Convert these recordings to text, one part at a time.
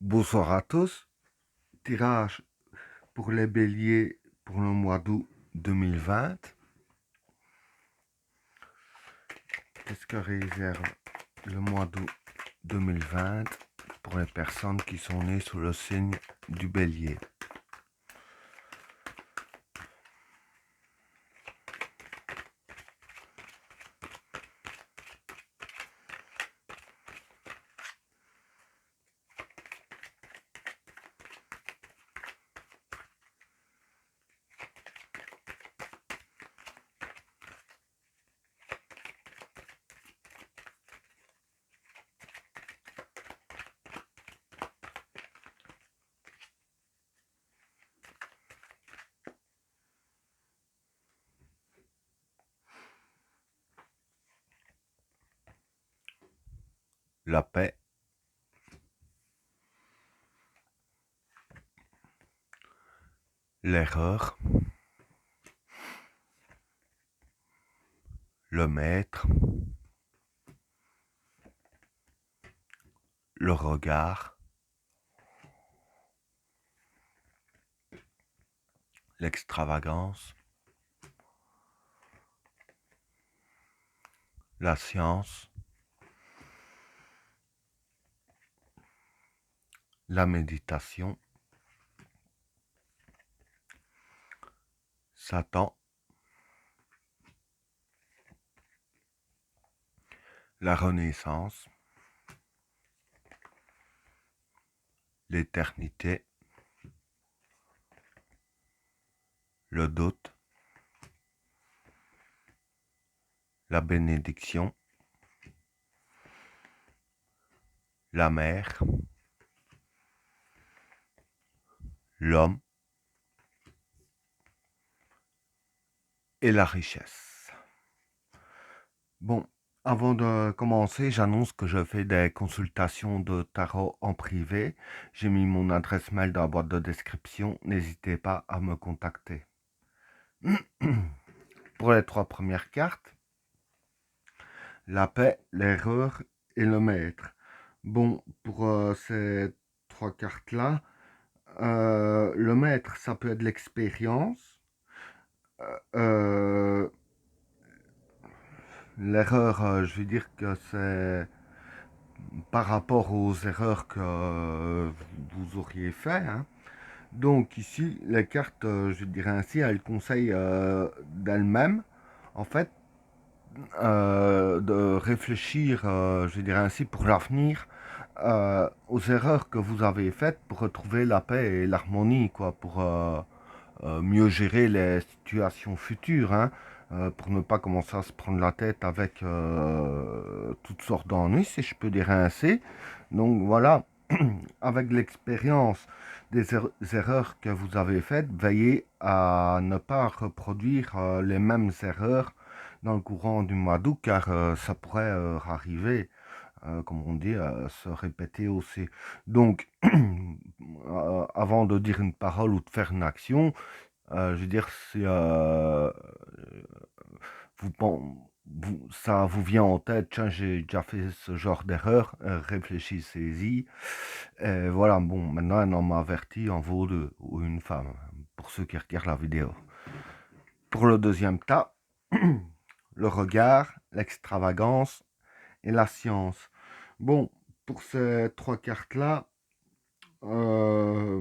Bonsoir à tous. Tirage pour les béliers pour le mois d'août 2020. Qu'est-ce que réserve le mois d'août 2020 pour les personnes qui sont nées sous le signe du bélier? La paix, l'erreur, le maître, le regard, l'extravagance, la science, la méditation, Satan, la renaissance, l'éternité, le doute, la bénédiction, la mer, l'homme et la richesse. Bon, avant de commencer, j'annonce que je fais des consultations de tarot en privé. J'ai mis mon adresse mail dans la boîte de description. N'hésitez pas à me contacter. Pour les trois premières cartes, la paix, l'erreur et le maître. Bon, pour ces trois cartes-là, le maître, ça peut être l'expérience. Euh, L'erreur, je veux dire que c'est par rapport aux erreurs que vous auriez fait, hein. Donc ici, les cartes, je dirais ainsi, elles conseillent d'elles-mêmes, en fait, de réfléchir, je dirais ainsi, pour l'avenir, aux erreurs que vous avez faites pour retrouver la paix et l'harmonie, quoi, pour mieux gérer les situations futures, hein, pour ne pas commencer à se prendre la tête avec toutes sortes d'ennuis, si je peux dire ainsi. Donc voilà, avec l'expérience des erreurs que vous avez faites, veillez à ne pas reproduire les mêmes erreurs dans le courant du mois d'août, car ça pourrait arriver, comme on dit, se répéter aussi. Donc, avant de dire une parole ou de faire une action, je veux dire, si ça vous vient en tête, tiens, j'ai déjà fait ce genre d'erreur, réfléchissez-y. Et voilà, bon, maintenant un homme averti en vaut deux, ou une femme, pour ceux qui regardent la vidéo. Pour le deuxième tas, le regard, l'extravagance et la science. Bon, pour ces trois cartes-là, euh,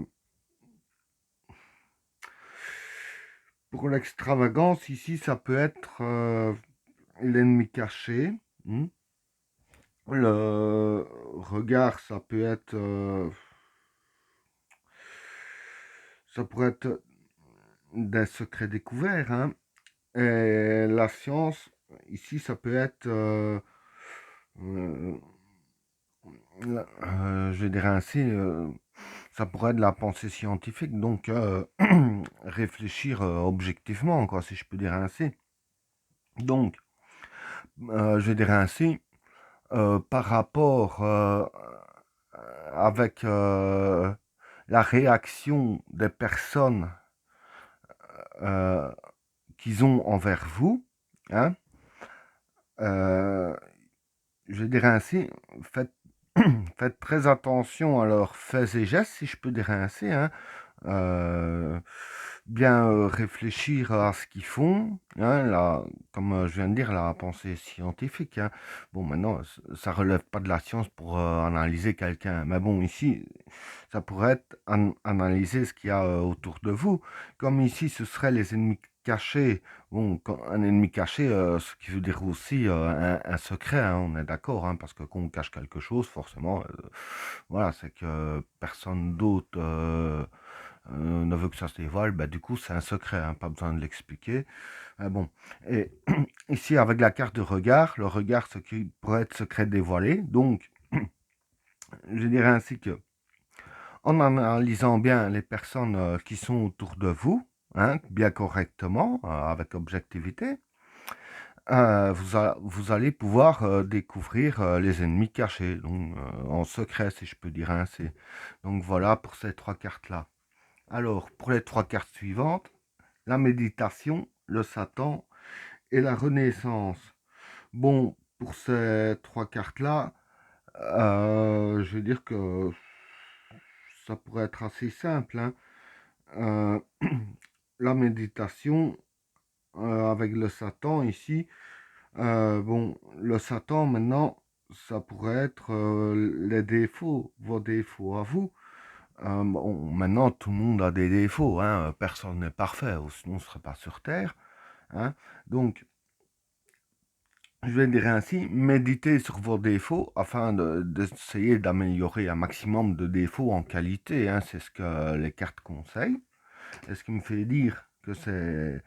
pour l'extravagance, ici, ça peut être l'ennemi caché. Hmm. Le regard, ça pourrait être des secrets découverts, hein. Et la science, ici, ça peut être, euh, je dirais ainsi, ça pourrait être de la pensée scientifique, donc réfléchir objectivement, quoi, si je peux dire ainsi. Donc, je dirais ainsi, par rapport avec la réaction des personnes euh, qu'ils ont envers vous, hein, euh, je dirais ainsi, faites faites très attention à leurs faits et gestes, si je peux dire ainsi, hein. Euh, bien réfléchir à ce qu'ils font, hein, comme je viens de dire, la pensée scientifique, hein. Bon, maintenant, ça relève pas de la science pour analyser quelqu'un, mais bon, ici, ça pourrait être analyser ce qu'il y a autour de vous. Comme ici, ce seraient les ennemis cachés. Bon, un ennemi caché, ce qui veut dire aussi un secret, hein, on est d'accord, hein, parce que quand on cache quelque chose, forcément, voilà, c'est que personne d'autre ne veut que ça se dévoile, bah, du coup c'est un secret, hein, pas besoin de l'expliquer. Bon, et ici avec la carte de regard, le regard ce qui pourrait être secret dévoilé, donc je dirais ainsi que en analysant bien les personnes qui sont autour de vous, hein, bien correctement, avec objectivité, vous allez pouvoir découvrir les ennemis cachés, donc en secret si je peux dire ainsi. Donc voilà pour ces trois cartes-là. Alors, pour les trois cartes suivantes, la méditation, le Satan et la Renaissance. Bon, pour ces trois cartes-là, je vais dire que ça pourrait être assez simple, hein. Euh, la méditation avec le Satan ici, bon, le Satan maintenant, ça pourrait être les défauts, vos défauts à vous. Bon, maintenant, tout le monde a des défauts, hein. Personne n'est parfait, ou sinon on ne serait pas sur Terre, hein. Donc, je vais dire ainsi, méditez sur vos défauts afin d'essayer d'améliorer un maximum de défauts en qualité, hein. C'est ce que les cartes conseillent. Et ce qui me fait dire que c'est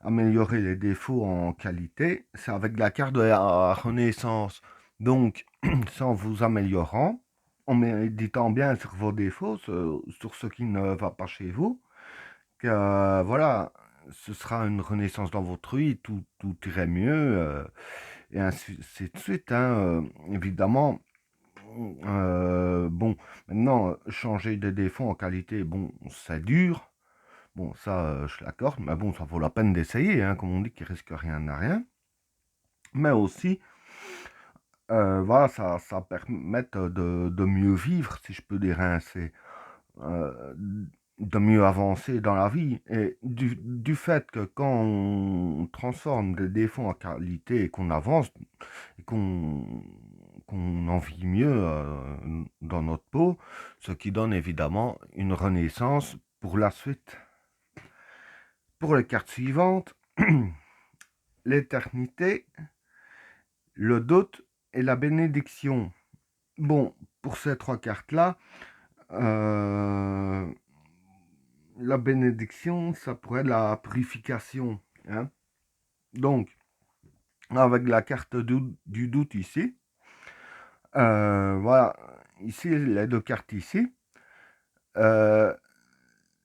améliorer les défauts en qualité, c'est avec la carte de la Renaissance. Donc, sans vous améliorant, en méditant bien sur vos défauts, sur ce qui ne va pas chez vous, que voilà, ce sera une renaissance dans votre vie, tout irait mieux, et ainsi de suite, hein, évidemment. Bon, maintenant, changer des défauts en qualité, bon, c'est dur. Bon, ça, je l'accorde, mais bon, ça vaut la peine d'essayer, hein, comme on dit, qui risque rien n'a rien. Mais aussi, voilà, ça permet de mieux vivre, si je peux dire ainsi, euh, de mieux avancer dans la vie. Et du fait que quand on transforme des défauts en qualité et qu'on avance, et qu'on en vit mieux dans notre peau, ce qui donne évidemment une renaissance pour la suite. Pour les cartes suivantes, l'éternité, le doute et la bénédiction. Bon, pour ces trois cartes-là, euh, la bénédiction, ça pourrait être la purification, hein. Donc, avec la carte du doute ici, voilà, ici, les deux cartes ici, euh,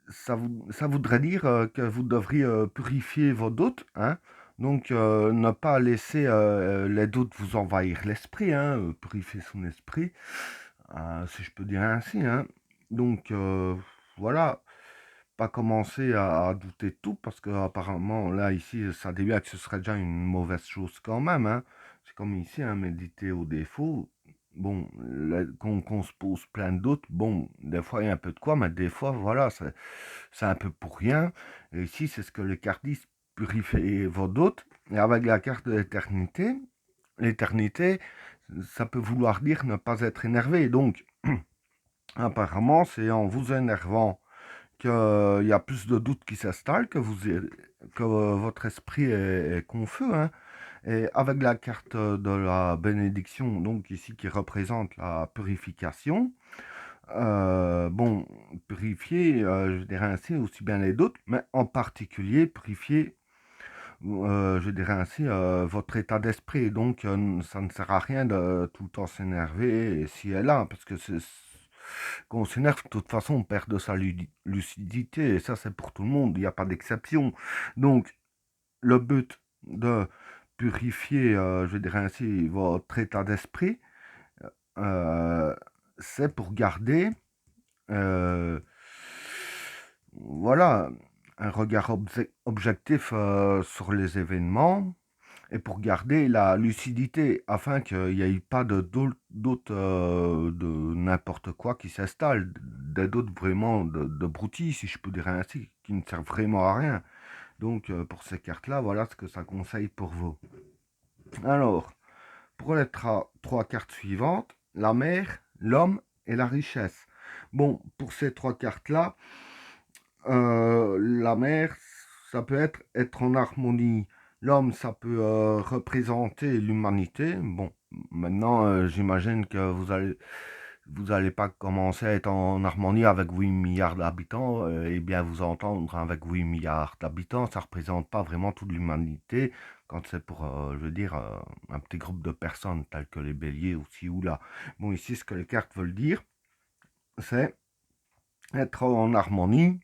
ça voudrait dire que vous devriez purifier vos doutes, hein. Donc, ne pas laisser les doutes vous envahir l'esprit, hein, purifier son esprit, si je peux dire ainsi, hein. Donc, voilà, pas commencer à douter de tout, parce que apparemment, là, ici, ça devient que ce serait déjà une mauvaise chose quand même, hein. C'est comme ici, hein, méditer au défaut. Bon, qu'on se pose plein de doutes, bon, des fois il y a un peu de quoi, mais des fois, voilà, c'est un peu pour rien. Et ici, c'est ce que les cartes disent, purifier vos doutes. Et avec la carte de l'éternité, ça peut vouloir dire ne pas être énervé. Donc, apparemment, c'est en vous énervant qu'il y a plus de doutes qui s'installent, que votre esprit est confus, hein. Et avec la carte de la bénédiction, donc ici qui représente la purification, bon, purifier, je dirais ainsi, aussi bien les doutes, mais en particulier purifier, je dirais ainsi, votre état d'esprit. Donc, ça ne sert à rien de tout le temps s'énerver si elle a, parce que quand on s'énerve, de toute façon, on perd de sa lucidité, et ça, c'est pour tout le monde, il n'y a pas d'exception. Donc, le but de purifier, je dirais ainsi, votre état d'esprit, euh, c'est pour garder, euh, voilà, un regard objectif sur les événements, et pour garder la lucidité afin qu'il n'y ait pas d'autres de n'importe quoi qui s'installe, des d'autres vraiment de broutilles, si je peux dire ainsi, qui ne servent vraiment à rien. Donc pour ces cartes-là, voilà ce que ça conseille pour vous. Alors, pour les trois cartes suivantes, la mer, l'homme et la richesse. Bon, pour ces trois cartes-là, la mer, ça peut être en harmonie. L'homme, ça peut représenter l'humanité. Bon, maintenant, j'imagine que vous allez pas commencer à être en harmonie avec 8 milliards d'habitants et bien vous entendre avec 8 milliards d'habitants. Ça représente pas vraiment toute l'humanité quand c'est pour, je veux dire, un petit groupe de personnes tels que les béliers aussi ou là. Bon, ici, ce que les cartes veulent dire, c'est être en harmonie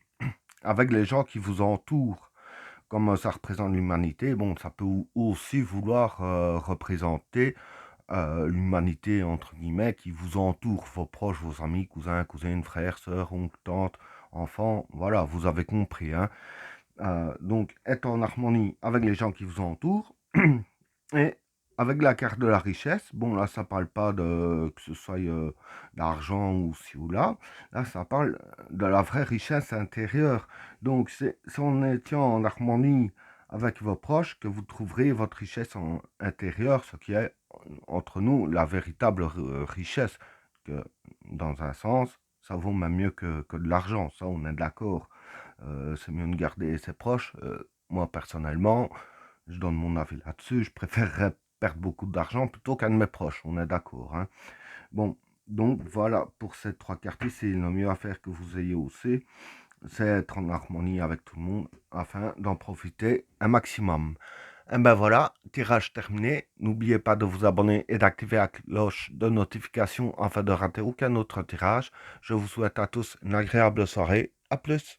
avec les gens qui vous entourent. Comme ça représente l'humanité, bon, ça peut aussi vouloir représenter l'humanité, entre guillemets, qui vous entoure, vos proches, vos amis, cousins, cousines, frères, sœurs, oncles, tantes, enfants, voilà, vous avez compris. Hein. Donc, être en harmonie avec les gens qui vous entourent, et avec la carte de la richesse, bon là ça parle pas de que ce soit d'argent ou ci ou là ça parle de la vraie richesse intérieure. Donc c'est en étant en harmonie avec vos proches que vous trouverez votre richesse intérieure, ce qui est entre nous la véritable richesse, que dans un sens ça vaut même mieux que de l'argent, ça on est d'accord. C'est mieux de garder ses proches. Moi personnellement, je donne mon avis là-dessus. Je préférerais perdre beaucoup d'argent plutôt qu'un de mes proches. On est d'accord. Hein. Bon, donc voilà, pour ces trois quartiers, c'est le mieux à faire que vous ayez aussi. C'est être en harmonie avec tout le monde afin d'en profiter un maximum. Et ben voilà, tirage terminé. N'oubliez pas de vous abonner et d'activer la cloche de notification afin de rater aucun autre tirage. Je vous souhaite à tous une agréable soirée. À plus.